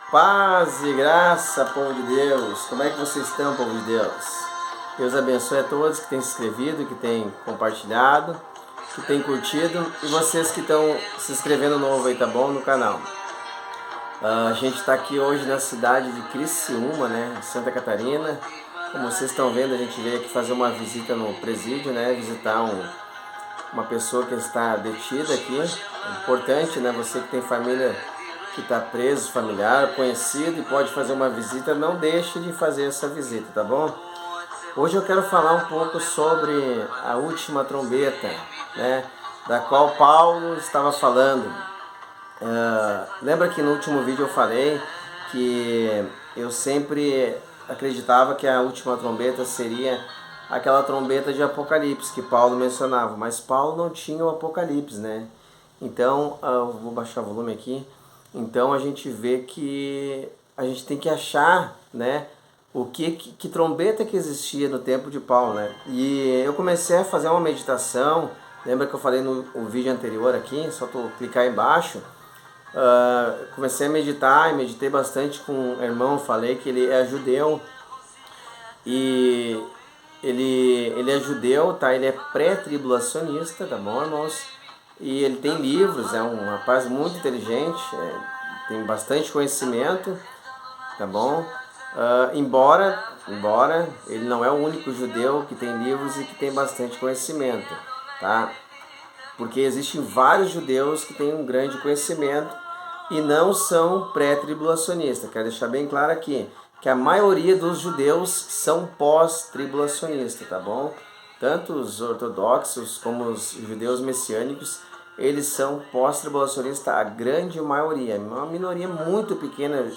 Paz e graça, povo de Deus. Como é que vocês estão, povo de Deus? Deus abençoe a todos que têm se inscrevido, que têm compartilhado, que têm curtido e vocês que estão se inscrevendo novo aí, tá bom? No canal. A gente está aqui hoje na cidade de Criciúma, né? Santa Catarina. Como vocês estão vendo, a gente veio aqui fazer uma visita no presídio, né? Visitar uma pessoa que está detida aqui. É importante, né? Você que tem família que está preso, familiar, conhecido e pode fazer uma visita, não deixe de fazer essa visita, tá bom? Hoje eu quero falar um pouco sobre a última trombeta, né? Da qual Paulo estava falando. Lembra que no último vídeo eu falei que eu sempre acreditava que a última trombeta seria aquela trombeta de Apocalipse que Paulo mencionava, mas Paulo não tinha o Apocalipse, né? Então, eu vou baixar o volume aqui. Então a gente vê que a gente tem que achar, né, que trombeta que existia no tempo de Paulo, né? E eu comecei a fazer uma meditação. Lembra que eu falei no vídeo anterior aqui? Só tu clicar aí embaixo. Comecei a meditar e meditei bastante com um irmão. Falei que ele é judeu e ele é judeu, tá? Ele é pré-tribulacionista, tá bom, irmãos? E ele tem livros, é um rapaz muito inteligente, tem bastante conhecimento, tá bom? Embora ele não é o único judeu que tem livros e que tem bastante conhecimento, tá? Porque existem vários judeus que têm um grande conhecimento e não são pré-tribulacionistas. Quero deixar bem claro aqui que a maioria dos judeus são pós-tribulacionistas, tá bom? Tanto os ortodoxos como os judeus messiânicos, eles são pós-tribulacionistas, a grande maioria. Uma minoria muito pequena,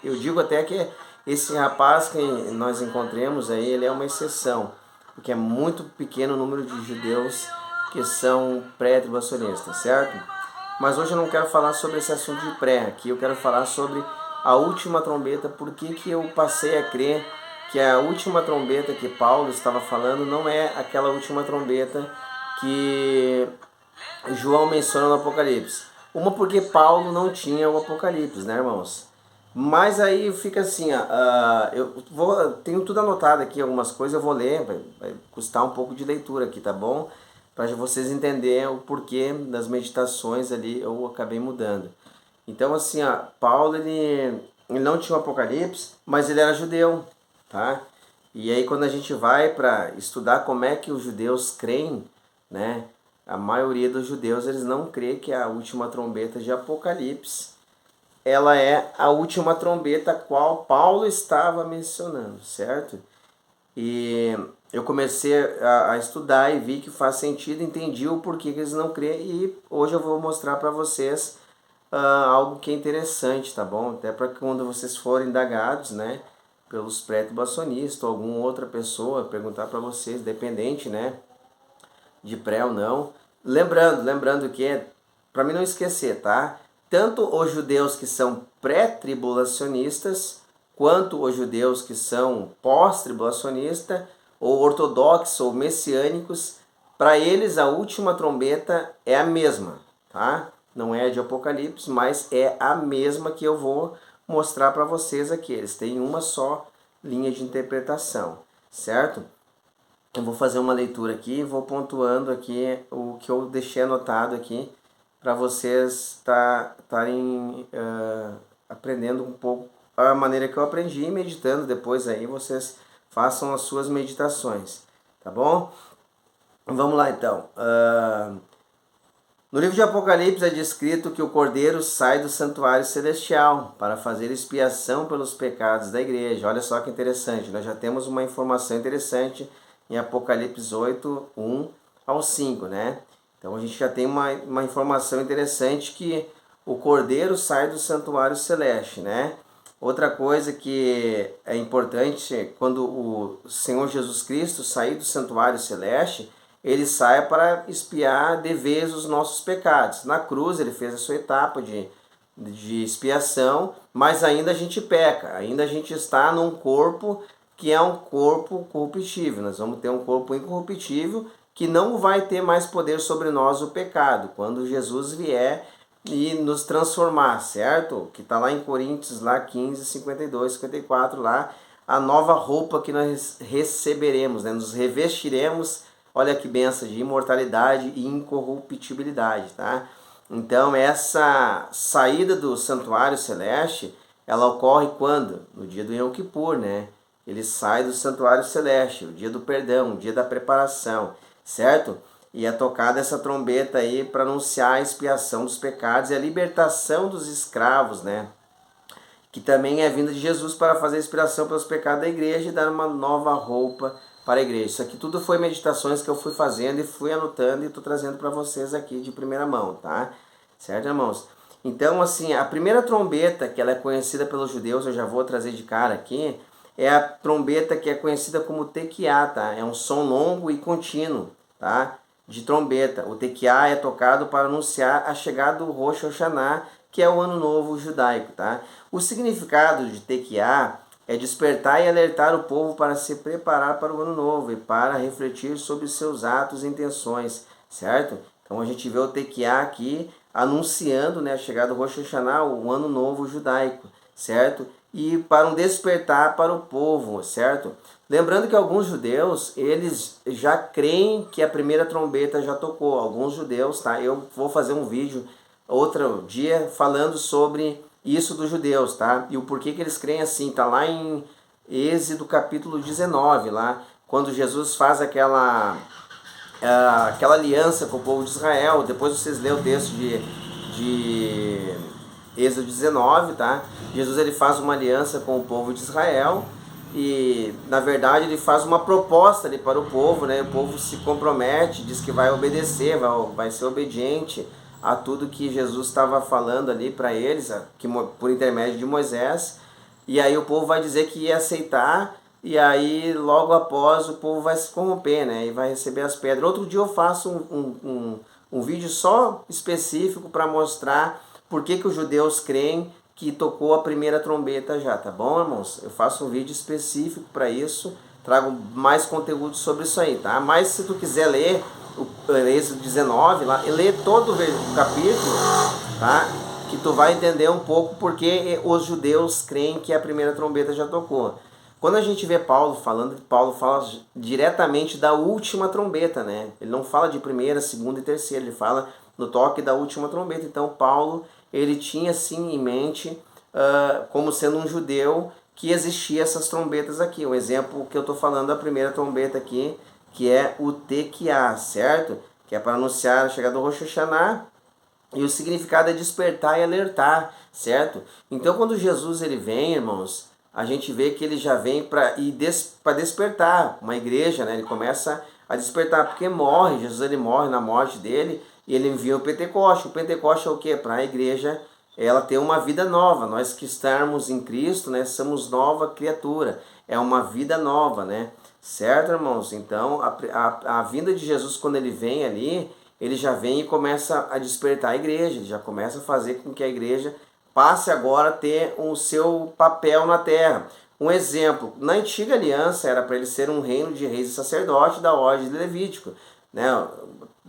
eu digo até que esse rapaz que nós encontremos aí, ele é uma exceção, porque é muito pequeno o número de judeus que são pré-tribulacionistas, certo? Mas hoje eu não quero falar sobre esse assunto de pré aqui, eu quero falar sobre a última trombeta, por que eu passei a crer que a última trombeta que Paulo estava falando não é aquela última trombeta que João menciona no Apocalipse. Uma porque Paulo não tinha o Apocalipse, né, irmãos? Mas aí fica assim, tenho tudo anotado aqui, algumas coisas eu vou ler, vai custar um pouco de leitura aqui, tá bom? Para vocês entenderem o porquê das meditações ali eu acabei mudando. Então assim, Paulo ele não tinha o Apocalipse, mas ele era judeu, tá? E aí quando a gente vai para estudar como é que os judeus creem, né? A maioria dos judeus eles não crê que a última trombeta de Apocalipse ela é a última trombeta a qual Paulo estava mencionando, certo? E eu comecei a estudar e vi que faz sentido, entendi o porquê que eles não creem e hoje eu vou mostrar para vocês algo que é interessante, tá bom? Até para que quando vocês forem indagados, né, pelos pré-tribulacionistas ou alguma outra pessoa perguntar para vocês, dependente, né, de pré ou não, lembrando que para mim não esquecer, tá? Tanto os judeus que são pré-tribulacionistas, quanto os judeus que são pós-tribulacionistas, ou ortodoxos ou messiânicos, para eles a última trombeta é a mesma, tá? Não é a de Apocalipse, mas é a mesma que eu vou mostrar para vocês aqui. Eles têm uma só linha de interpretação, certo? Eu vou fazer uma leitura aqui, vou pontuando aqui o que eu deixei anotado aqui, para vocês estarem aprendendo um pouco a maneira que eu aprendi e meditando depois aí vocês façam as suas meditações, tá bom? Vamos lá então. No livro de Apocalipse é descrito que o Cordeiro sai do santuário celestial para fazer expiação pelos pecados da igreja. Olha só que interessante, nós já temos uma informação interessante em Apocalipse 8, 1 ao 5, né? Então a gente já tem uma informação interessante que o Cordeiro sai do santuário celeste, né? Outra coisa que é importante, quando o Senhor Jesus Cristo sair do santuário celeste, ele sai para expiar de vez os nossos pecados. Na cruz ele fez a sua etapa de expiação, mas ainda a gente peca, ainda a gente está num corpo que é um corpo corruptível. Nós vamos ter um corpo incorruptível que não vai ter mais poder sobre nós o pecado. Quando Jesus vier, e nos transformar, certo? Que está lá em Coríntios, lá 15, 52, 54, lá, a nova roupa que nós receberemos, né? Nos revestiremos, olha que benção, de imortalidade e incorruptibilidade, tá? Então, essa saída do santuário celeste, ela ocorre quando? No dia do Yom Kippur, né? Ele sai do santuário celeste, o dia do perdão, o dia da preparação, certo? E é tocada essa trombeta aí para anunciar a expiação dos pecados e a libertação dos escravos, né? Que também é vinda de Jesus para fazer a expiação pelos pecados da igreja e dar uma nova roupa para a igreja. Isso aqui tudo foi meditações que eu fui fazendo e fui anotando e estou trazendo para vocês aqui de primeira mão, tá? Certo, irmãos? Então, assim, a primeira trombeta, que ela é conhecida pelos judeus, eu já vou trazer de cara aqui, é a trombeta que é conhecida como tequiá, tá? É um som longo e contínuo, tá? De trombeta. O tequiá é tocado para anunciar a chegada do Rosh Hashanah, que é o ano novo judaico, tá? O significado de tequiá é despertar e alertar o povo para se preparar para o ano novo e para refletir sobre seus atos e intenções, certo? Então a gente vê o tequiá aqui anunciando, né, a chegada do Rosh Hashanah, o ano novo judaico, certo? E para um despertar para o povo, certo? Lembrando que alguns judeus, eles já creem que a primeira trombeta já tocou. Alguns judeus, tá? Eu vou fazer um vídeo outro dia falando sobre isso dos judeus, tá? E o porquê que eles creem assim, tá lá em Êxodo capítulo 19, lá, quando Jesus faz aquela aliança com o povo de Israel. Depois vocês lêem o texto de Êxodo 19, tá? Jesus ele faz uma aliança com o povo de Israel e, na verdade, ele faz uma proposta ali para o povo, né? O povo se compromete, diz que vai obedecer, vai ser obediente a tudo que Jesus estava falando ali para eles, que, por intermédio de Moisés. E aí o povo vai dizer que ia aceitar, e aí logo após o povo vai se corromper, né? E vai receber as pedras. Outro dia eu faço um vídeo só específico para mostrar por que os judeus creem que tocou a primeira trombeta já, tá bom, irmãos? Eu faço um vídeo específico para isso, trago mais conteúdo sobre isso aí, tá? Mas se tu quiser ler o Êxodo 19, lá, e ler todo o capítulo, tá? Que tu vai entender um pouco porque os judeus creem que a primeira trombeta já tocou. Quando a gente vê Paulo fala diretamente da última trombeta, né? Ele não fala de primeira, segunda e terceira, ele fala no toque da última trombeta. Então Paulo, ele tinha sim em mente, como sendo um judeu, que existia essas trombetas aqui. Um exemplo que eu estou falando da primeira trombeta aqui, que é o tequiá, certo? Que é para anunciar a chegada do Rosh Hashanah. E o significado é despertar e alertar, certo? Então quando Jesus ele vem, irmãos, a gente vê que ele já vem para despertar uma igreja, né? Ele começa a despertar, porque morre, Jesus ele morre na morte dele, e ele envia o Pentecoste. O Pentecoste é o quê? Para a igreja ela ter uma vida nova. Nós que estamos em Cristo, né, somos nova criatura. É uma vida nova, né? Certo, irmãos? Então, a vinda de Jesus, quando ele vem ali, ele já vem e começa a despertar a igreja. Ele já começa a fazer com que a igreja passe agora a ter o seu papel na terra. Um exemplo, na antiga aliança era para ele ser um reino de reis e sacerdotes da ordem de Levítico, né?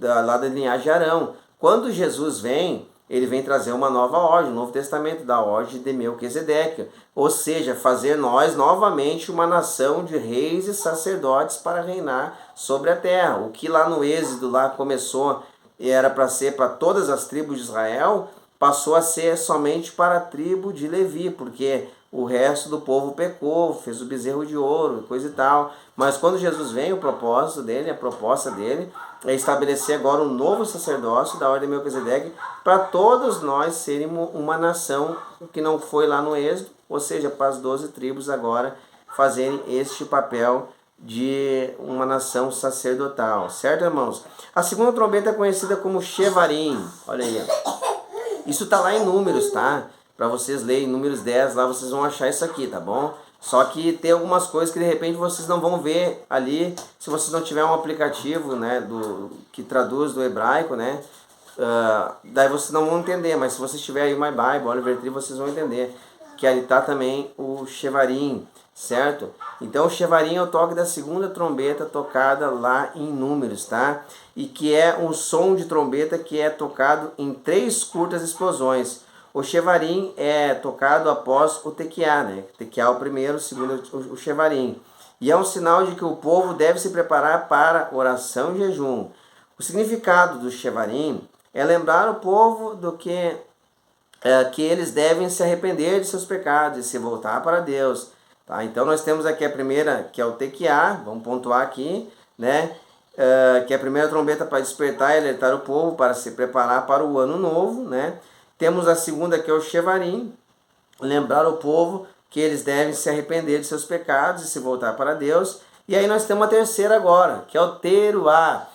Lá da linhagem de Arão. Quando Jesus vem, ele vem trazer uma nova ordem, o Novo Testamento, da ordem de Melquisedeque. Ou seja, fazer nós novamente uma nação de reis e sacerdotes para reinar sobre a terra. O que lá no Êxodo lá começou e era para ser para todas as tribos de Israel, passou a ser somente para a tribo de Levi, porque o resto do povo pecou, fez o bezerro de ouro, coisa e tal. Mas quando Jesus vem, o propósito dele, a proposta dele, é estabelecer agora um novo sacerdócio da ordem de Melquisedeque para todos nós sermos uma nação que não foi lá no Êxodo, ou seja, para as 12 tribos agora fazerem este papel de uma nação sacerdotal, certo, irmãos? A segunda trombeta é conhecida como Shevarim, olha aí, ó. Isso tá lá em Números, tá? Para vocês lerem, Números 10, lá vocês vão achar isso aqui, tá bom? Só que tem algumas coisas que de repente vocês não vão ver ali, se vocês não tiver um aplicativo, né, que traduz do hebraico, né? Daí vocês não vão entender, mas se vocês tiverem aí o My Bible, Oliver Tree, vocês vão entender. que ali está também o Shevarim, certo? Então o Shevarim é o toque da segunda trombeta tocada lá em Números, tá? E que é um som de trombeta que é tocado em 3 curtas explosões. O Shevarim é tocado após o Tequiá, né? Tequiá o primeiro, o segundo o Shevarim. E é um sinal de que o povo deve se preparar para oração e jejum. O significado do Shevarim é lembrar o povo do que eles devem se arrepender de seus pecados e se voltar para Deus. Tá? Então nós temos aqui a primeira, que é o Tequiá, vamos pontuar aqui, né? Que é a primeira trombeta para despertar e alertar o povo para se preparar para o ano novo, né? Temos a segunda, que é o Shevarim, lembrar o povo que eles devem se arrepender de seus pecados e se voltar para Deus. E aí nós temos a terceira agora, que é o Teruá.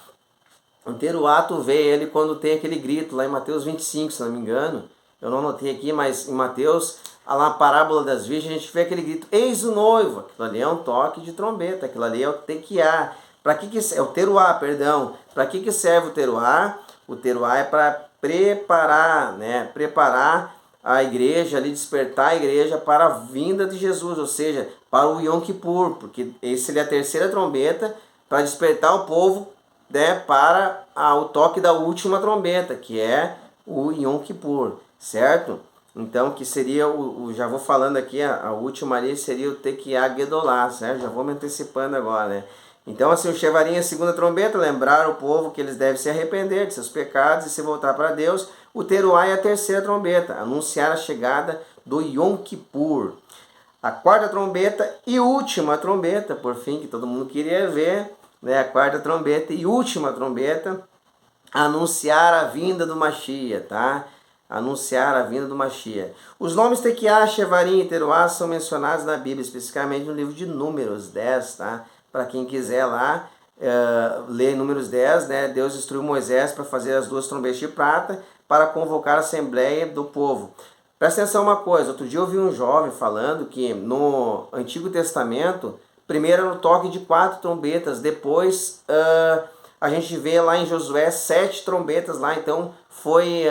O Teruá, tu vê ele quando tem aquele grito lá em Mateus 25, se não me engano. Eu não anotei aqui, mas em Mateus, lá na parábola das virgens, a gente vê aquele grito, eis o noivo. Aquilo ali é um toque de trombeta, aquilo ali é o Tequiá. Para que é o Teruá, perdão. Para que serve o Teruá? O Teruá é para preparar, né? Preparar a igreja, ali, despertar a igreja para a vinda de Jesus, ou seja, para o Yom Kippur, porque esse é a terceira trombeta para despertar o povo, né, para o toque da última trombeta, que é o Yom Kippur, certo? Então, que seria já vou falando aqui, a última ali seria o Tequiá Gedolá, certo? Já vou me antecipando agora, né? Então, assim, o Shevarim é a segunda trombeta, lembrar o povo que eles devem se arrepender de seus pecados e se voltar para Deus. O Teruá é a terceira trombeta, anunciar a chegada do Yom Kippur. A quarta trombeta e última trombeta, por fim, que todo mundo queria ver, né? A quarta trombeta e última trombeta, anunciar a vinda do Mashiach, tá? Anunciar a vinda do Mashiach. Os nomes Tequiá, Shevarim e Teruá são mencionados na Bíblia, especificamente no livro de Números 10, tá? Para quem quiser lá ler Números 10, né? Deus instruiu Moisés para fazer as 2 trombetas de prata para convocar a assembleia do povo. Presta atenção uma coisa, outro dia eu vi um jovem falando que no Antigo Testamento, primeiro era o toque de 4 trombetas, depois a gente vê lá em Josué 7 trombetas lá, então foi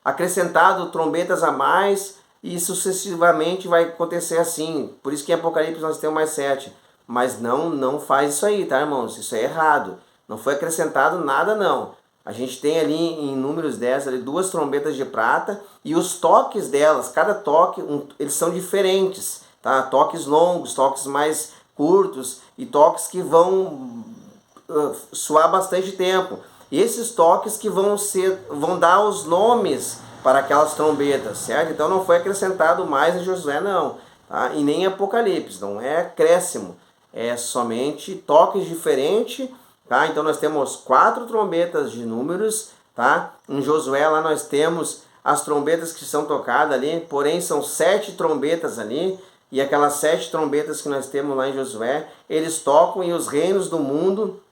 acrescentado trombetas a mais e sucessivamente vai acontecer assim. Por isso que em Apocalipse nós temos mais 7. Mas não faz isso aí, tá, irmãos? Isso é errado. Não foi acrescentado nada, não. A gente tem ali em Números 10 ali 2 trombetas de prata e os toques delas, cada toque, eles são diferentes, tá? Toques longos, toques mais curtos e toques que vão soar bastante tempo. E esses toques que vão dar os nomes para aquelas trombetas, certo? Então não foi acrescentado mais em Josué, não. Tá? E nem em Apocalipse, não é acréscimo. É somente toques diferentes, tá? Então nós temos 4 trombetas de números, tá? Em Josué lá nós temos as trombetas que são tocadas ali, porém são 7 trombetas ali, e aquelas 7 trombetas que nós temos lá em Josué, eles tocam e os reinos do mundo,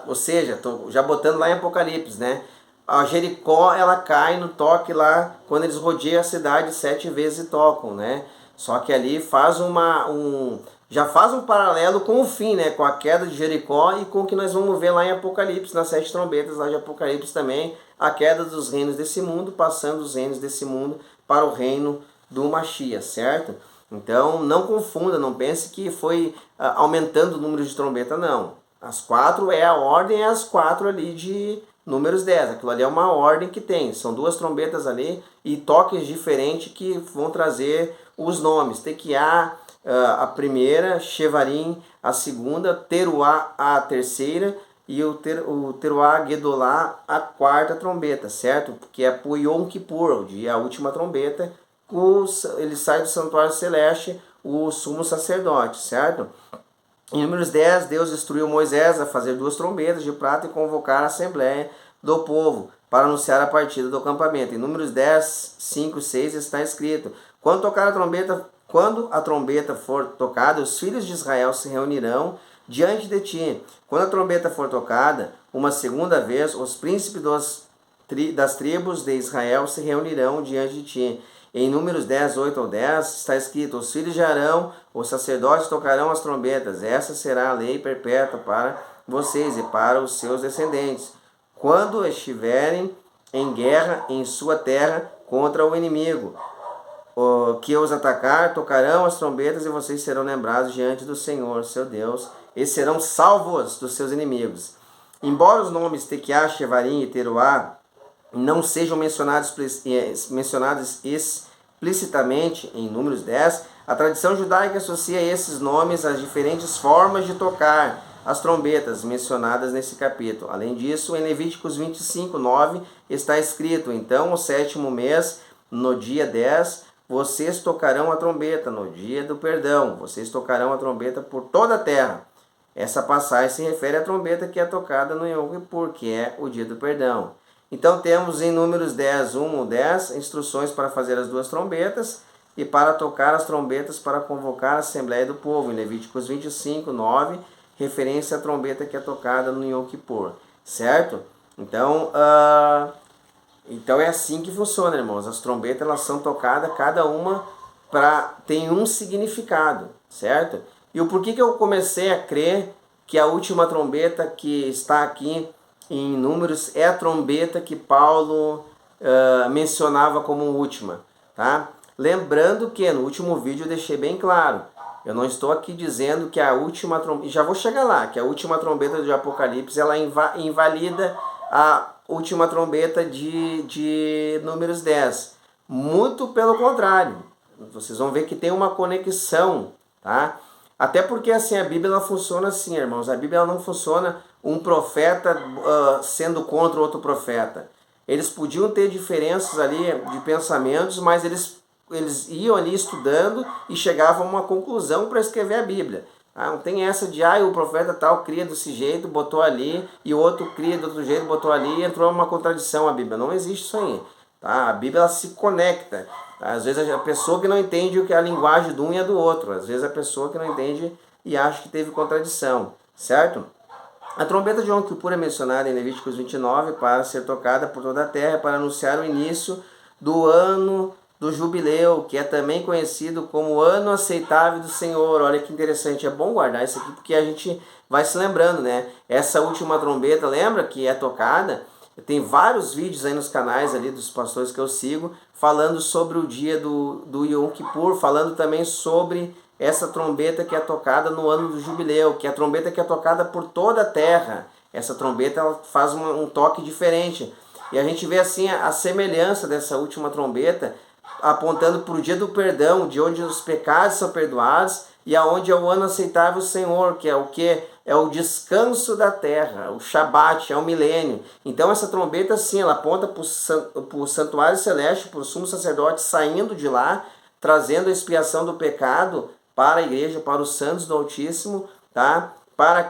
ou seja, tô já botando lá em Apocalipse, né? A Jericó, ela cai no toque lá, quando eles rodeiam a cidade 7 vezes e tocam, né? Só que ali faz já faz um paralelo com o fim, né? Com a queda de Jericó e com o que nós vamos ver lá em Apocalipse, nas 7 trombetas lá de Apocalipse também, a queda dos reinos desse mundo, passando os reinos desse mundo para o reino do Mashiach, certo? Então não confunda, não pense que foi aumentando o número de trombeta, não. As 4 é a ordem, é as 4 ali de Números 10. Aquilo ali é uma ordem que tem, são 2 trombetas ali e toques diferentes que vão trazer os nomes. Tequiá, a primeira, Shevarim, a segunda, Teruá, a terceira, e o Teruá Gedolá, a quarta trombeta, certo? Que é pro Yom Kippur, a última trombeta, ele sai do santuário celeste, o sumo sacerdote, certo? Em Números 10, Deus instruiu Moisés a fazer 2 trombetas de prata e convocar a assembleia do povo para anunciar a partida do acampamento. Em Números 10, 5 e 6 está escrito: quando a trombeta for tocada, os filhos de Israel se reunirão diante de ti. Quando a trombeta for tocada uma segunda vez, os príncipes das tribos de Israel se reunirão diante de ti. Em Números 10, 8 ao 10 está escrito: os filhos de Arão, os sacerdotes, tocarão as trombetas. Essa será a lei perpétua para vocês e para os seus descendentes, quando estiverem em guerra em sua terra contra o inimigo. que os atacar, tocarão as trombetas e vocês serão lembrados diante do Senhor, seu Deus, e serão salvos dos seus inimigos. Embora os nomes Tequiá, Shevarim e Teruá não sejam mencionados explicitamente em Números 10, a tradição judaica associa esses nomes às diferentes formas de tocar as trombetas mencionadas nesse capítulo. Além disso, em Levíticos 25:9 está escrito: então, o 7º mês, no dia 10, vocês tocarão a trombeta, no dia do perdão, vocês tocarão a trombeta por toda a terra. Essa passagem se refere à trombeta que é tocada no Yom Kippur, que é o dia do perdão. Então temos em Números 10, 1 ou 10, instruções para fazer as 2 trombetas e para tocar as trombetas para convocar a Assembleia do Povo. Em Levíticos 25, 9, referência à trombeta que é tocada no Yom Kippur, certo? Então é assim que funciona, irmãos. As trombetas elas são tocadas, cada uma tem um significado, certo? E o porquê que eu comecei a crer que a última trombeta que está aqui em Números é a trombeta que Paulo mencionava como última, tá? Lembrando que no último vídeo eu deixei bem claro, eu não estou aqui dizendo que a última trombeta, já vou chegar lá, que a última trombeta de Apocalipse ela invalida a última trombeta de Números 10. Muito pelo contrário, vocês vão ver que tem uma conexão, tá? Até porque assim, a Bíblia ela funciona assim, irmãos. A Bíblia ela não funciona um profeta sendo contra outro profeta. Eles podiam ter diferenças ali de pensamentos, mas eles iam ali estudando e chegavam a uma conclusão para escrever a Bíblia. Não tem essa de, o profeta tal cria desse jeito, botou ali, e o outro cria de outro jeito, botou ali, e entrou uma contradição a Bíblia. Não existe isso aí. Tá? A Bíblia ela se conecta. Às vezes a pessoa que não entende o que é a linguagem de um e a do outro. Às vezes a pessoa que não entende e acha que teve contradição, certo? A trombeta de Yom Kippur é mencionada em Levíticos 29 para ser tocada por toda a terra para anunciar o início do ano do jubileu, que é também conhecido como ano aceitável do Senhor. Olha que interessante, é bom guardar isso aqui porque a gente vai se lembrando, né? Essa última trombeta, lembra que é tocada? Tem vários vídeos aí nos canais ali dos pastores que eu sigo, falando sobre o dia do Yom Kippur, falando também sobre essa trombeta que é tocada no ano do jubileu, que é a trombeta que é tocada por toda a terra. Essa trombeta ela faz um toque diferente. E a gente vê assim a semelhança dessa última trombeta, apontando para o dia do perdão, de onde os pecados são perdoados, e aonde é o ano aceitável do Senhor, que é o que? É o descanso da terra, o Shabat, é o milênio. Então essa trombeta sim, ela aponta para o santuário celeste, para o sumo sacerdote saindo de lá, trazendo a expiação do pecado para a igreja, para os santos do Altíssimo, tá? Para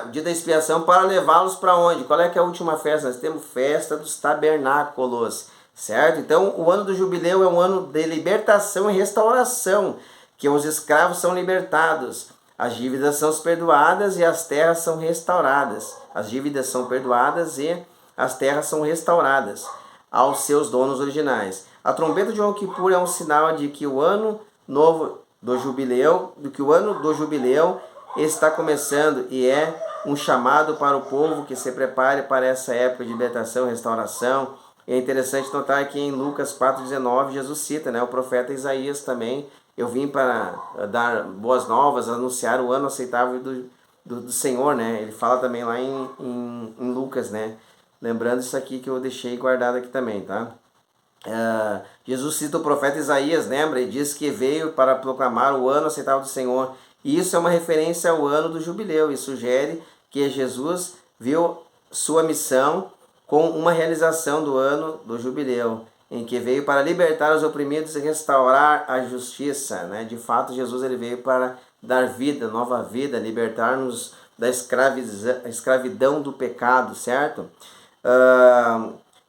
o dia da expiação, para levá-los para onde? Qual é que é a última festa? Nós temos festa dos tabernáculos, certo? Então o ano do jubileu é um ano de libertação e restauração, que os escravos são libertados, as dívidas são perdoadas e as terras são restauradas. As dívidas são perdoadas e as terras são restauradas aos seus donos originais. A trombeta de Yom Kippur é um sinal de que o ano novo do jubileu, está começando e é um chamado para o povo que se prepare para essa época de libertação e restauração. É interessante notar que em Lucas 4,19 Jesus cita, né, o profeta Isaías também. Eu vim para dar boas novas, anunciar o ano aceitável do Senhor, né? Ele fala também lá em Lucas, né? Lembrando isso aqui que eu deixei guardado aqui também, tá? Jesus cita o profeta Isaías, lembra? E diz que veio para proclamar o ano aceitável do Senhor. E isso é uma referência ao ano do jubileu e sugere que Jesus viu sua missão com uma realização do ano do jubileu, em que veio para libertar os oprimidos e restaurar a justiça, né? De fato, Jesus ele veio para dar vida, nova vida, libertar-nos da escravidão do pecado, certo?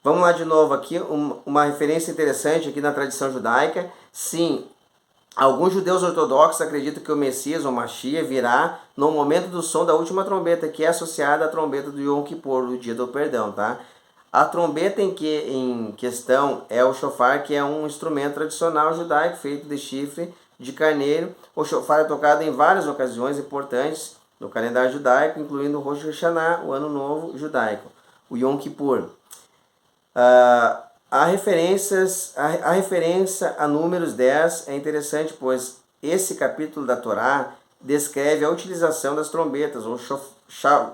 Vamos lá de novo aqui, uma referência interessante aqui na tradição judaica. Sim, alguns judeus ortodoxos acreditam que o Messias, ou Mashiach, virá no momento do som da última trombeta, que é associada à trombeta do Yom Kippur, do dia do perdão, tá? A trombeta em questão é o shofar, que é um instrumento tradicional judaico feito de chifre de carneiro. O shofar é tocado em várias ocasiões importantes no calendário judaico, incluindo o Rosh Hashanah, o Ano Novo judaico, o Yom Kippur. a referência a Números 10 é interessante, pois esse capítulo da Torá descreve a utilização das trombetas, ou chofarote,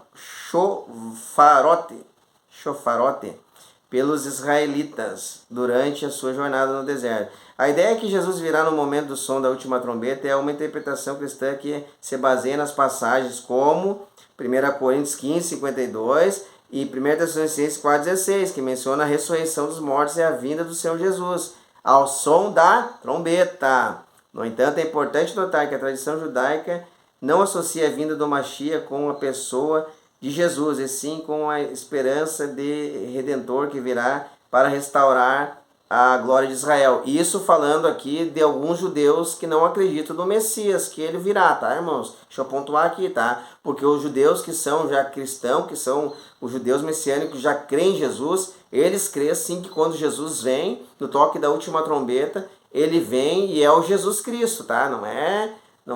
pelos israelitas durante a sua jornada no deserto. A ideia que Jesus virá no momento do som da última trombeta é uma interpretação cristã que se baseia nas passagens como 1 Coríntios 15, 52 e 1 Tessalonicenses 4,16, que menciona a ressurreição dos mortos e a vinda do Senhor Jesus, ao som da trombeta. No entanto, é importante notar que a tradição judaica não associa a vinda do Mashiach com a pessoa de Jesus, e sim com a esperança de Redentor que virá para restaurar a glória de Israel. Isso falando aqui de alguns judeus que não acreditam no Messias, que ele virá, tá, irmãos? Deixa eu pontuar aqui, tá? Porque os judeus que são já cristãos, que são os judeus messiânicos que já creem em Jesus, eles creem sim que quando Jesus vem, no toque da última trombeta, ele vem e é o Jesus Cristo, tá? Não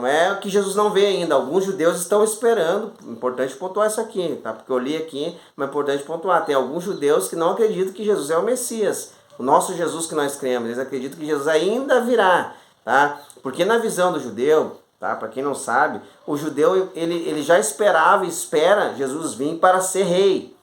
é que Jesus não vê ainda. Alguns judeus estão esperando. Importante pontuar isso aqui, tá? Porque eu li aqui, mas é importante pontuar. Tem alguns judeus que não acreditam que Jesus é o Messias. O nosso Jesus que nós cremos, eles acreditam que Jesus ainda virá, tá? Porque na visão do judeu, tá? Para quem não sabe, o judeu ele já esperava e espera Jesus vir para ser rei.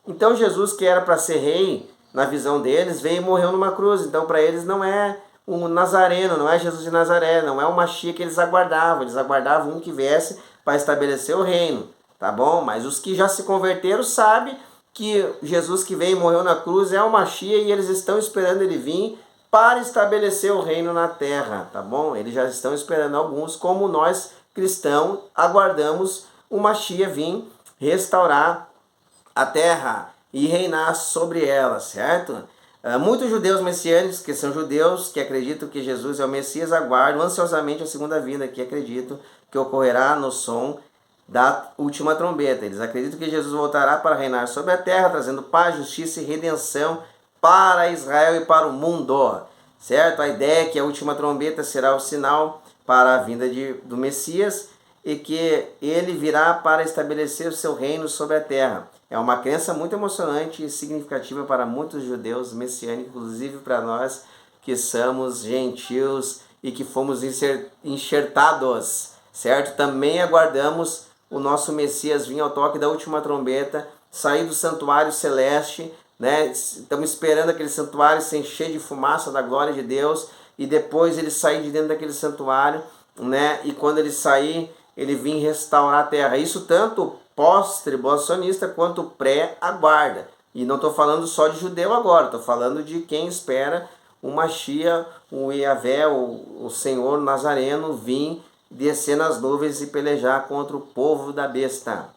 Então Jesus, que era para ser rei, na visão deles, veio e morreu numa cruz. Então para eles não é o Nazareno, não é Jesus de Nazaré, não é o Mashiach que eles aguardavam um que viesse para estabelecer o reino, tá bom? Mas os que já se converteram sabem que Jesus que veio e morreu na cruz é o Mashiach e eles estão esperando ele vir para estabelecer o reino na terra, tá bom? Eles já estão esperando alguns, como nós cristãos aguardamos o Mashiach vir restaurar a terra e reinar sobre ela, certo? Muitos judeus messiânicos, que são judeus que acreditam que Jesus é o Messias, aguardam ansiosamente a segunda vinda, que acreditam que ocorrerá no som da última trombeta. Eles acreditam que Jesus voltará para reinar sobre a terra, trazendo paz, justiça e redenção para Israel e para o mundo, certo? A ideia é que a última trombeta será o sinal para a vinda do Messias e que ele virá para estabelecer o seu reino sobre a terra. É uma crença muito emocionante e significativa para muitos judeus messiânicos, inclusive para nós que somos gentios e que fomos enxertados, certo? Também aguardamos o nosso Messias vir ao toque da última trombeta, sair do santuário celeste, né? Estamos esperando aquele santuário se encher de fumaça da glória de Deus e depois ele sair de dentro daquele santuário, né? E quando ele sair, ele vir restaurar a terra. Isso tanto pós-tribulacionista quanto pré-aguarda. E não estou falando só de judeu agora, estou falando de quem espera o Mashiach, o Yahvé, o Senhor Nazareno, vir descer nas nuvens e pelejar contra o povo da besta.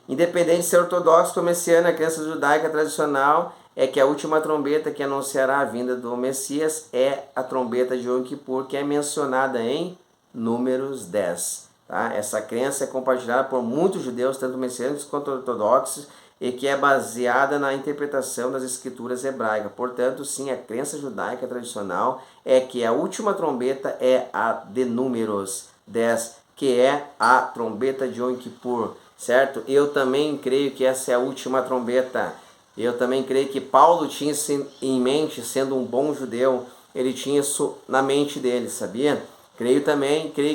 Independente de ser ortodoxo ou messiânico, a crença judaica tradicional é que a última trombeta que anunciará a vinda do Messias é a trombeta de Yom Kippur, que é mencionada em Números 10. Tá? Essa crença é compartilhada por muitos judeus, tanto messiânicos quanto ortodoxos, e que é baseada na interpretação das escrituras hebraicas. Portanto, sim, a crença judaica tradicional é que a última trombeta é a de Números 10, que é a trombeta de Yom Kippur, certo? Eu também creio que essa é a última trombeta. Eu também creio que Paulo tinha isso em mente, sendo um bom judeu, ele tinha isso na mente dele, sabia? Creio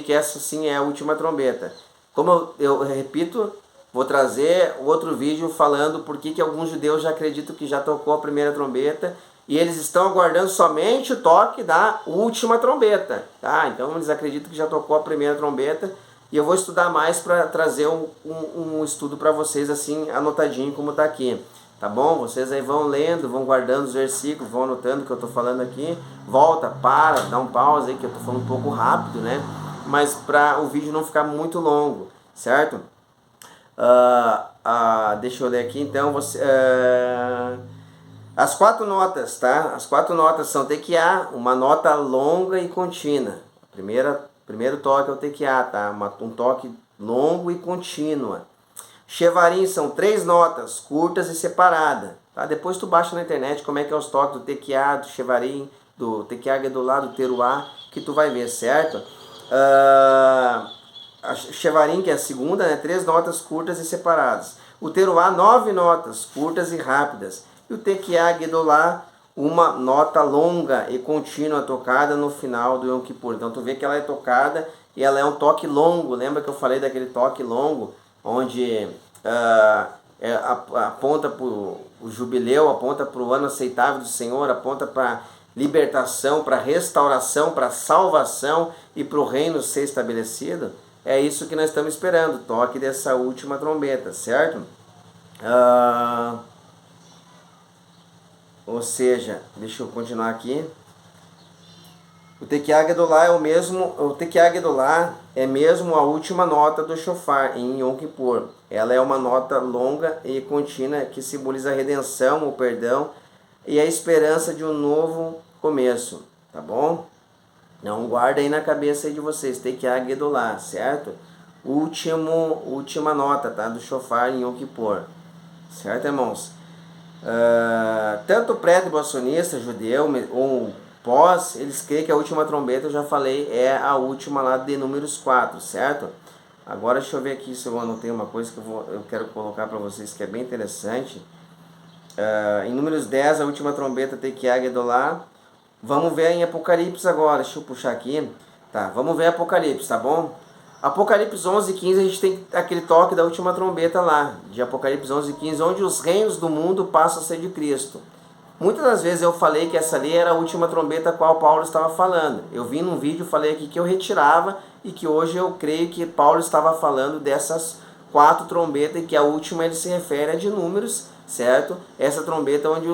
que essa sim é a última trombeta. Como eu repito, vou trazer outro vídeo falando por que alguns judeus já acreditam que já tocou a primeira trombeta e eles estão aguardando somente o toque da última trombeta. Tá? Então eles acreditam que já tocou a primeira trombeta e eu vou estudar mais para trazer um estudo para vocês assim anotadinho como está aqui. Tá bom? Vocês aí vão lendo, vão guardando os versículos, vão anotando o que eu estou falando aqui. Volta, para, dá um pause aí que eu estou falando um pouco rápido, né? Mas para o vídeo não ficar muito longo, certo? Deixa eu ler aqui então. As 4 notas, tá? As 4 notas são tequiá, uma nota longa e contínua. Primeiro toque é o tequiá, tá? Um toque longo e contínua. Shevarim são 3 notas, curtas e separadas. Tá? Depois tu baixa na internet como é que é os toques do tequiá, do Shevarim, do tequiá gedolá, do teruá, que tu vai ver, certo? A Shevarim, que é a segunda, né? 3 notas curtas e separadas. O teruá, 9 notas, curtas e rápidas. E o tequiá gedolá, uma nota longa e contínua tocada no final do Yom Kippur. Então tu vê que ela é tocada e ela é um toque longo. Lembra que eu falei daquele toque longo, onde aponta para o jubileu, aponta para o ano aceitável do Senhor, aponta para libertação, para restauração, para salvação e para o reino ser estabelecido? É isso que nós estamos esperando, o toque dessa última trombeta, certo? Ou seja, deixa eu continuar aqui. O Tekiah Gedolá é mesmo a última nota do shofar em Yom Kippur. Ela é uma nota longa e contínua que simboliza a redenção, o perdão e a esperança de um novo começo, tá bom? Não guarda aí na cabeça aí de vocês, Tekiah Gedolá, certo? Última nota, tá? Do shofar em Yom Kippur, certo, irmãos? Tanto o pré-tribulacionista, judeu ou pós, eles creem que a última trombeta, eu já falei, é a última lá de Números 4, certo? Agora deixa eu ver aqui se eu anotei uma coisa que eu quero colocar para vocês que é bem interessante. Em Números 10, a última trombeta Tekiah Gedolá. Vamos ver em Apocalipse agora, deixa eu puxar aqui. Tá, vamos ver Apocalipse, tá bom? Apocalipse 11 e 15, a gente tem aquele toque da última trombeta lá, de Apocalipse 11 e 15, onde os reinos do mundo passam a ser de Cristo. Muitas das vezes eu falei que essa ali era a última trombeta a qual Paulo estava falando. Eu vi num vídeo, falei aqui que eu retirava e que hoje eu creio que Paulo estava falando dessas 4 trombetas e que a última ele se refere a de Números, certo? Essa trombeta onde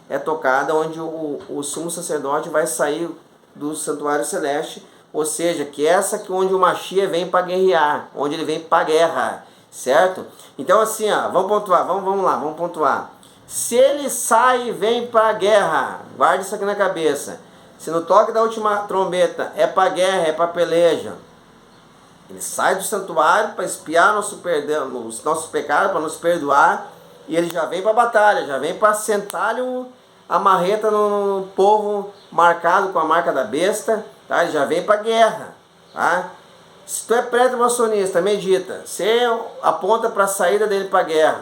é tocada, onde o sumo sacerdote vai sair do santuário celeste, ou seja, que essa que onde o Mashiach vem para guerrear, onde ele vem para a guerra, certo? Então assim, ó, vamos pontuar, vamos lá, vamos pontuar. Se ele sai e vem para a guerra, guarde isso aqui na cabeça. Se no toque da última trombeta é para a guerra, é para a peleja, ele sai do santuário para espiar os nossos pecados, para nos perdoar, e ele já vem para a batalha, já vem para sentar-lhe a marreta no povo marcado com a marca da besta, tá? Ele já vem para a guerra, tá? Se tu é pré-tribulacionista, medita, você aponta para a saída dele para a guerra,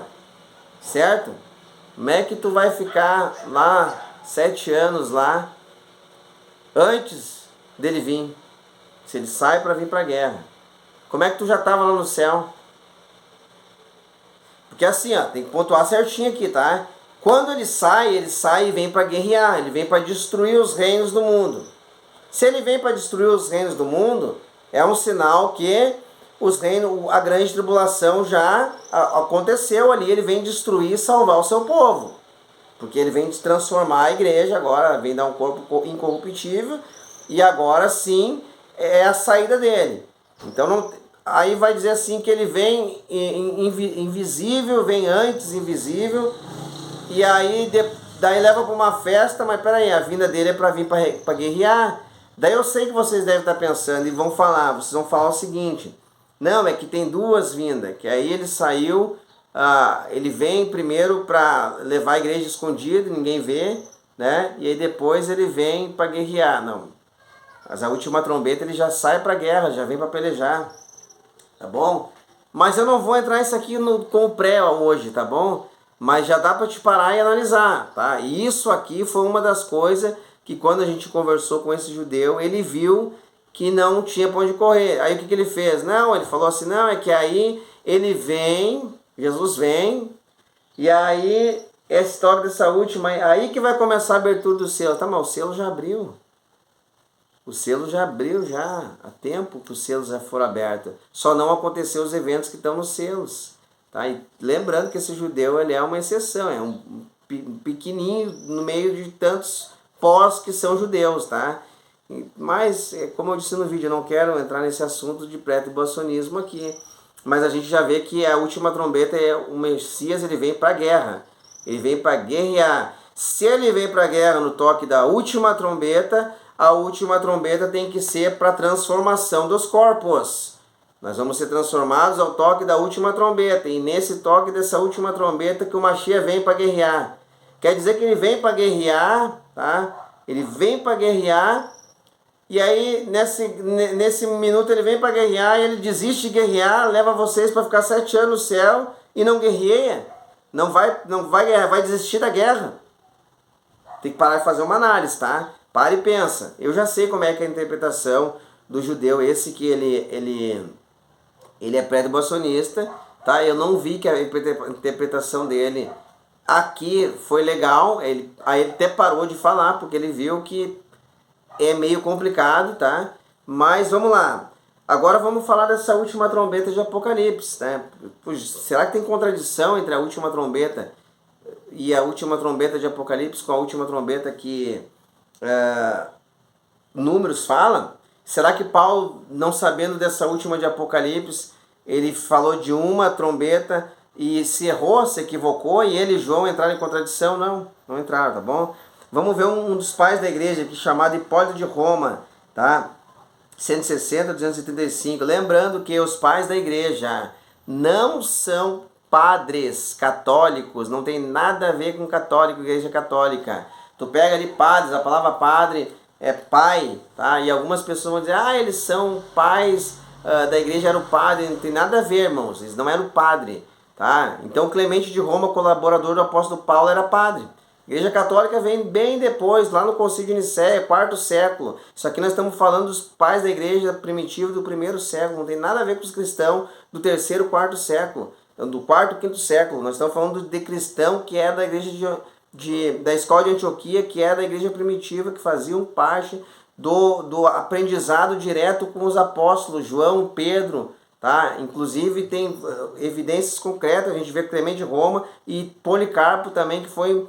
certo? Como é que tu vai ficar lá 7 anos lá antes dele vir? Se ele sai para vir para a guerra, como é que tu já estava lá no céu? Porque assim, ó, tem que pontuar certinho aqui, tá? Quando ele sai e vem para guerrear, ele vem para destruir os reinos do mundo. Se ele vem para destruir os reinos do mundo, é um sinal que a grande tribulação já aconteceu ali, ele vem destruir e salvar o seu povo. Porque ele vem transformar a igreja agora, vem dar um corpo incorruptível, e agora sim é a saída dele. Então aí vai dizer assim que ele vem invisível, vem antes invisível, e aí daí leva para uma festa, mas peraí, a vinda dele é para vir para guerrear. Daí eu sei que vocês devem estar pensando e vocês vão falar o seguinte: não, é que tem 2 vindas, que aí ele saiu, ele vem primeiro para levar a igreja escondida, ninguém vê, né? E aí depois ele vem para guerrear. Não, mas a última trombeta ele já sai para a guerra, já vem para pelejar, tá bom? Mas eu não vou entrar nisso aqui com o pré hoje, tá bom? Mas já dá para te parar e analisar, tá? E isso aqui foi uma das coisas que quando a gente conversou com esse judeu, ele viu que não tinha para onde correr. Aí o que ele fez? Não, ele falou assim, não, é que aí ele vem, Jesus vem, e aí esse toque dessa última, aí que vai começar a abertura do selo. Tá, mas o selo já abriu. O selo já abriu já, há tempo que os selos já foram abertos. Só não aconteceu os eventos que estão nos selos. Tá? E lembrando que esse judeu ele é uma exceção, é um pequenininho no meio de tantos pós que são judeus, tá? Mas, como eu disse no vídeo, eu não quero entrar nesse assunto de pré-tribulacionismo aqui. Mas a gente já vê que a última trombeta é o Messias, ele vem para a guerra. Ele vem para guerrear. Se ele vem para a guerra no toque da última trombeta, a última trombeta tem que ser para a transformação dos corpos. Nós vamos ser transformados ao toque da última trombeta. E nesse toque dessa última trombeta que o Mashiach vem para guerrear. Quer dizer que ele vem para guerrear, tá? Ele vem para guerrear. E aí, nesse minuto, ele vem para guerrear e ele desiste de guerrear, leva vocês para ficar 7 anos no céu e não guerreia. Não vai guerrear, vai desistir da guerra. tem que parar e fazer uma análise, tá? Para e pensa. Eu já sei como é que é a interpretação do judeu, esse que ele é pré-tribulacionista, tá? Eu não vi que a interpretação dele aqui foi legal, aí ele até parou de falar, porque ele viu que é meio complicado, tá? Mas vamos lá. Agora vamos falar dessa última trombeta de Apocalipse, né? Será que tem contradição entre a última trombeta e a última trombeta de Apocalipse com a última trombeta que Números fala? Será que Paulo, não sabendo dessa última de Apocalipse, ele falou de uma trombeta e se errou, se equivocou, e ele e João entraram em contradição? Não entraram, tá bom? Vamos ver um dos pais da igreja aqui, chamado Hipólito de Roma, tá? 160, 235. Lembrando que os pais da igreja não são padres católicos, não tem nada a ver com católico, igreja católica. Tu pega ali padres, a palavra padre é pai, tá? E algumas pessoas vão dizer, eles são pais da igreja, era o padre. Não tem nada a ver, irmãos, eles não eram padre, tá? Então Clemente de Roma, colaborador do apóstolo Paulo, era padre. A igreja católica vem bem depois, lá no Concílio de Nicéia, 4º século. Isso aqui nós estamos falando dos pais da igreja primitiva do 1º século, não tem nada a ver com os cristãos do 3º, 4º século, do 4º, 5º século. Nós estamos falando de cristão que é da igreja da escola de Antioquia, que é da igreja primitiva, que faziam parte do aprendizado direto com os apóstolos, João, Pedro, tá? Inclusive tem evidências concretas, a gente vê Clemente de Roma e Policarpo também, que foi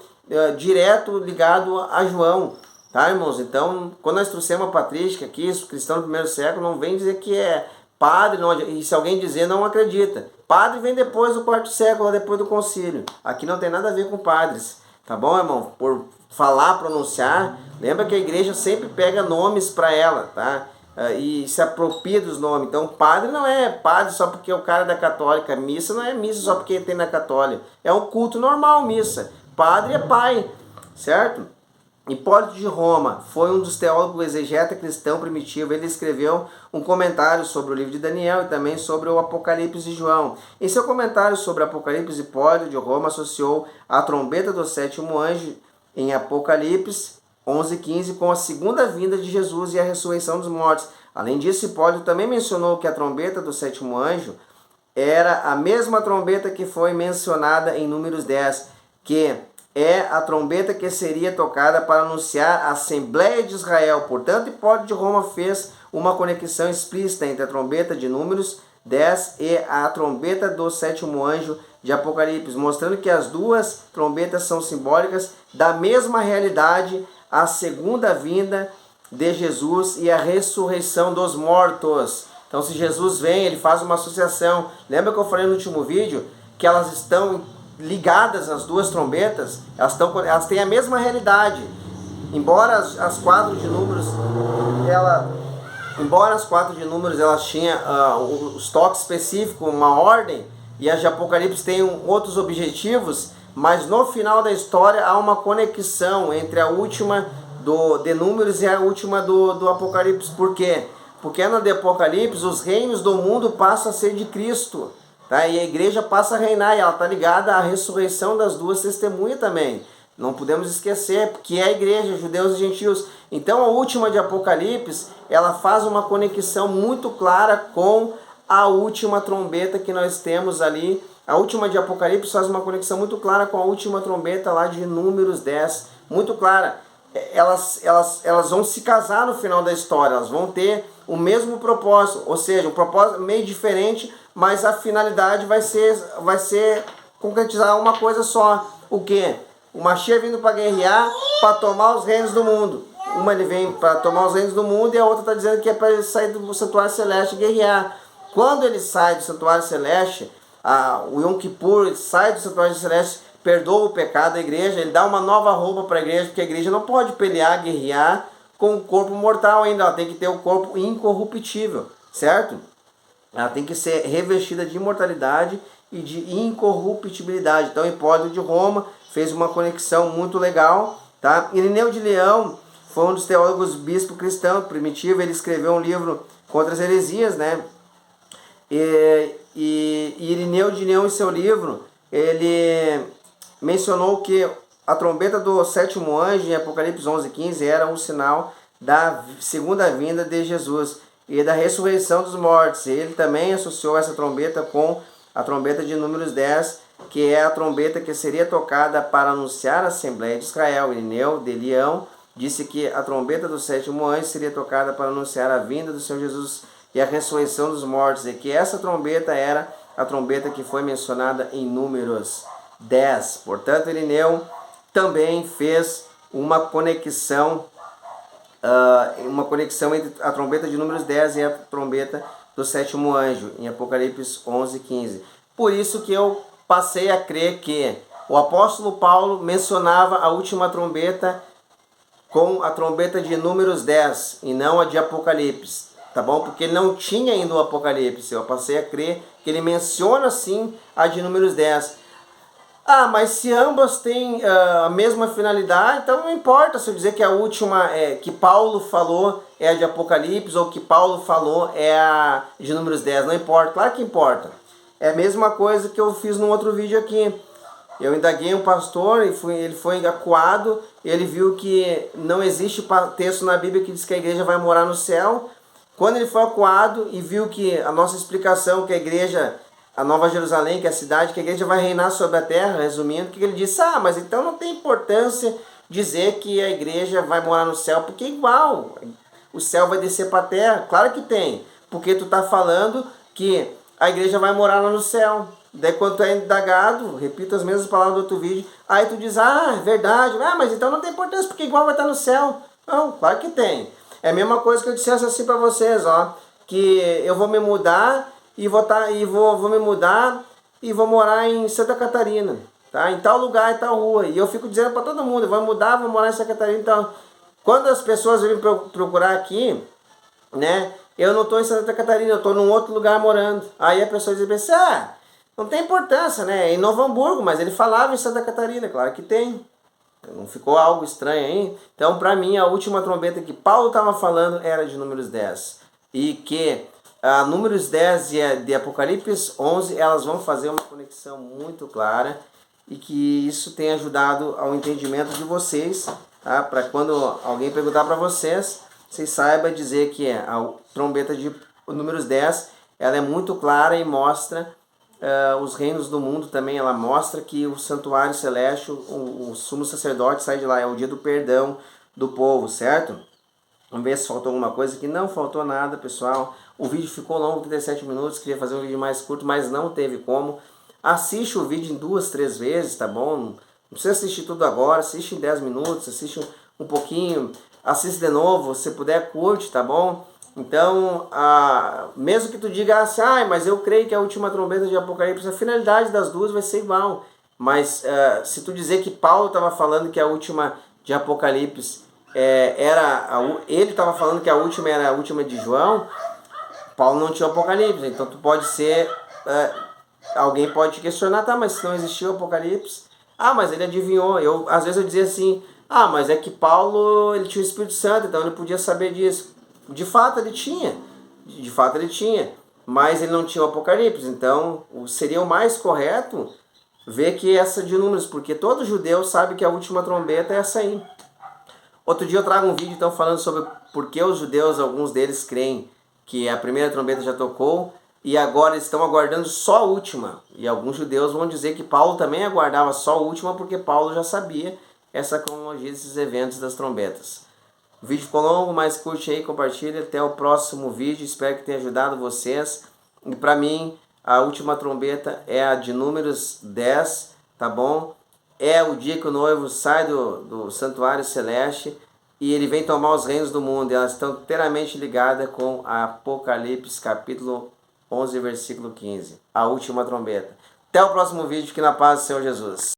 direto ligado a João, tá, irmãos? Então, quando nós trouxemos a patrística aqui, os cristãos do 1º século, não vem dizer que é padre, não, e se alguém dizer, não acredita. Padre vem depois do 4º século, depois do concílio. Aqui não tem nada a ver com padres, tá bom, irmão? Por falar, pronunciar, lembra que a igreja sempre pega nomes para ela, tá? E se apropria dos nomes. Então, padre não é padre só porque o cara é da católica. Missa não é missa só porque tem na católica. É um culto normal, missa. Padre é pai, certo? Hipólito de Roma foi um dos teólogos exegeta cristão primitivo. Ele escreveu um comentário sobre o livro de Daniel e também sobre o Apocalipse de João. Em seu comentário sobre Apocalipse, Hipólito de Roma associou a trombeta do 7º anjo em Apocalipse 11:15 com a segunda vinda de Jesus e a ressurreição dos mortos. Além disso, Hipólito também mencionou que a trombeta do 7º anjo era a mesma trombeta que foi mencionada em Números 10, que é a trombeta que seria tocada para anunciar a Assembleia de Israel. Portanto, Hipólito de Roma fez uma conexão explícita entre a trombeta de Números 10 e a trombeta do 7º anjo de Apocalipse, mostrando que as duas trombetas são simbólicas da mesma realidade, a segunda vinda de Jesus e a ressurreição dos mortos. Então, se Jesus vem, ele faz uma associação. Lembra que eu falei no último vídeo que elas estão ligadas, as duas trombetas? Elas têm a mesma realidade. Embora as 4 de Números, elas tinham os toques específicos, uma ordem, e as de Apocalipse têm outros objetivos, mas no final da história há uma conexão entre a última de Números e a última do Apocalipse. Por quê? Porque na de Apocalipse os reinos do mundo passam a ser de Cristo, tá? E a igreja passa a reinar, e ela está ligada à ressurreição das duas testemunhas também. Não podemos esquecer que é a igreja, judeus e gentios. Então a última de Apocalipse, ela faz uma conexão muito clara com a última trombeta que nós temos ali. A última de Apocalipse faz uma conexão muito clara com a última trombeta lá de Números 10. Muito clara. Elas vão se casar no final da história. Elas vão ter o mesmo propósito. Ou seja, um propósito meio diferente, mas a finalidade vai ser concretizar uma coisa só. O quê? O Mashiach vindo para guerrear, para tomar os reinos do mundo. Uma ele vem para tomar os reinos do mundo e a outra está dizendo que é para ele sair do santuário celeste e guerrear. Quando ele sai do santuário celeste, o Yom Kippur, ele sai do santuário celeste, perdoa o pecado da igreja, ele dá uma nova roupa para a igreja, porque a igreja não pode pelear, guerrear com o corpo mortal ainda, ela tem que ter o corpo incorruptível, certo? Ela tem que ser revestida de imortalidade e de incorruptibilidade. Então Hipólito de Roma fez uma conexão muito legal, tá? Irineu de Leão foi um dos teólogos bispo cristão primitivo. Ele escreveu um livro contra as heresias, né? E Irineu de Leão, em seu livro, ele mencionou que a trombeta do sétimo anjo em Apocalipse 11:15 era um sinal da segunda vinda de Jesus e da ressurreição dos mortos. Ele também associou essa trombeta com a trombeta de Números 10, que é a trombeta que seria tocada para anunciar a Assembleia de Israel. Irineu de Leão disse que a trombeta do sétimo anjo seria tocada para anunciar a vinda do Senhor Jesus e a ressurreição dos mortos, e que essa trombeta era a trombeta que foi mencionada em Números 10. Portanto, Irineu também fez uma conexão entre a trombeta de Números 10 e a trombeta do sétimo anjo, em Apocalipse 11:15. Por isso que eu passei a crer que o apóstolo Paulo mencionava a última trombeta com a trombeta de Números 10 e não a de Apocalipse, tá bom? Porque ele não tinha ainda o Apocalipse. Eu passei a crer que ele menciona sim a de Números 10. Ah, mas se ambas têm a mesma finalidade, então não importa se eu dizer que a última que Paulo falou é a de Apocalipse ou que Paulo falou é a de Números 10. Não importa, claro que importa. É a mesma coisa que eu fiz num outro vídeo aqui. Eu indaguei um pastor, ele foi acuado, ele viu que não existe texto na Bíblia que diz que a igreja vai morar no céu. Quando ele foi acuado e viu que a nossa explicação, que a igreja, a Nova Jerusalém, que é a cidade, que a igreja vai reinar sobre a terra, resumindo, que ele disse, mas então não tem importância dizer que a igreja vai morar no céu, porque igual, o céu vai descer para a terra. Claro que tem, porque tu está falando que a igreja vai morar lá no céu. Daí quando tu é indagado, repito as mesmas palavras do outro vídeo, aí tu diz, é verdade, mas então não tem importância, porque igual vai estar no céu. Não, claro que tem. É a mesma coisa que eu dissesse assim para vocês, que eu vou me mudar e vou me mudar e vou morar em Santa Catarina, tá? Em tal lugar, em tal rua. E eu fico dizendo para todo mundo, vou mudar, vou morar em Santa Catarina. Então, quando as pessoas vêm procurar aqui, né? Eu não estou em Santa Catarina, eu estou num outro lugar morando. Aí a pessoa diz assim, não tem importância, né? É em Novo Hamburgo, mas ele falava em Santa Catarina, claro que tem. Não ficou algo estranho aí? Então, para mim, a última trombeta que Paulo estava falando era de Números 10. E que Números 10 e de Apocalipse 11, elas vão fazer uma conexão muito clara e que isso tem ajudado ao entendimento de vocês, tá? Para quando alguém perguntar para vocês saibam dizer que a trombeta de Números 10, ela é muito clara e mostra os reinos do mundo também. Ela mostra que o santuário celeste, o sumo sacerdote sai de lá, é o dia do perdão do povo, certo? Vamos ver se faltou alguma coisa aqui. Não faltou nada, pessoal. O vídeo ficou longo, 37 minutos, queria fazer um vídeo mais curto, mas não teve como. Assiste o vídeo em 2, 3 vezes, tá bom? Não precisa assistir tudo agora, assiste em 10 minutos, assiste um pouquinho, assiste de novo, se puder, curte, tá bom? Então, mesmo que tu diga assim, mas eu creio que a última trombeta de Apocalipse, a finalidade das duas vai ser igual. Mas se tu dizer que Paulo estava falando que a última de Apocalipse ele estava falando que a última era a última de João, Paulo não tinha Apocalipse. Então tu pode ser, alguém pode te questionar, mas se não existiu Apocalipse, mas ele adivinhou. Às vezes eu dizia assim, mas é que Paulo ele tinha o Espírito Santo, então ele podia saber disso. De fato ele tinha, mas ele não tinha o Apocalipse. Então seria o mais correto ver que essa de Números, porque todo judeu sabe que a última trombeta é essa aí. Outro dia eu trago um vídeo então falando sobre por que os judeus, alguns deles creem que a primeira trombeta já tocou e agora eles estão aguardando só a última. E alguns judeus vão dizer que Paulo também aguardava só a última porque Paulo já sabia essa cronologia desses eventos das trombetas. O vídeo ficou longo, mas curte aí, compartilha. Até o próximo vídeo. Espero que tenha ajudado vocês. E para mim, a última trombeta é a de Números 10, tá bom? É o dia que o noivo sai do santuário celeste e ele vem tomar os reinos do mundo. E elas estão inteiramente ligadas com Apocalipse, capítulo 11, versículo 15. A última trombeta. Até o próximo vídeo. Que na paz do Senhor Jesus.